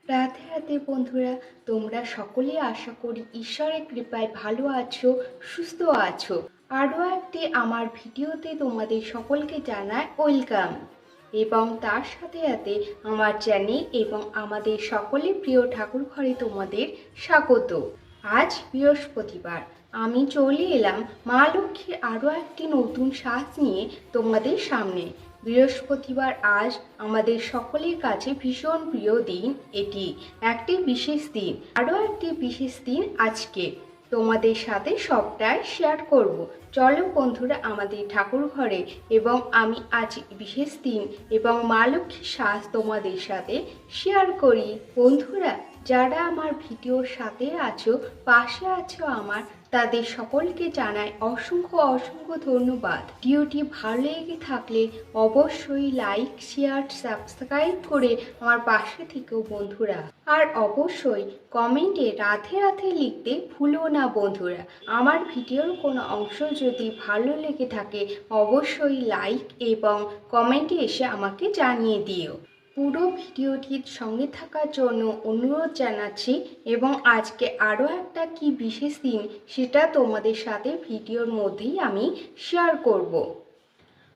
রাধে রাধে বন্ধুরা, তোমরা সকলে আশা করি ঈশ্বরের কৃপায় ভালো আছো, সুস্থ আছো। আরও একটি আমার ভিডিওতে তোমাদের সকলকে জানাই ওয়েলকাম। এবং তার সাথে সাথে আমার চ্যানেল এবং আমাদের সকলের প্রিয় ঠাকুর ঘরে তোমাদের স্বাগত। আজ বৃহস্পতিবার, আমি চলে এলাম মা লক্ষ্মীর আরও একটি নতুন সাজ নিয়ে তোমাদের সামনে। বৃহস্পতিবার আজ আমাদের সকলের কাছে ভীষণ প্রিয় দিন। এটি একটি বিশেষ দিন, আরও একটি বিশেষ দিন আজকে তোমাদের সাথে সবটাই শেয়ার করব। চলো বন্ধুরা আমাদের ঠাকুর ঘরে, এবং আমি আজ বিশেষ দিন এবং মা লক্ষ্মীর সাজ তোমাদের সাথে শেয়ার করি। বন্ধুরা, যারা আমার ভিডিওর সাথে আছো, পাশে আছো আমার, তাদের সকলকে জানাই অসংখ্য অসংখ্য ধন্যবাদ। ভিডিওটি ভালো লেগে থাকলে অবশ্যই লাইক, শেয়ার, সাবস্ক্রাইব করে আমার পাশে থেকেও বন্ধুরা। আর অবশ্যই কমেন্টে রাধে রাধে লিখতে ভুলো না বন্ধুরা। আমার ভিডিওর কোনো অংশ যদি ভালো লেগে থাকে অবশ্যই লাইক এবং কমেন্টে এসে আমাকে জানিয়ে দিও। পুরো ভিডিওটির সঙ্গে থাকার জন্য অনুরোধ জানাচ্ছি। এবং আজকে আরও একটা কি বিশেষ দিন সেটা তোমাদের সাথে ভিডিওর মধ্যেই আমি শেয়ার করব।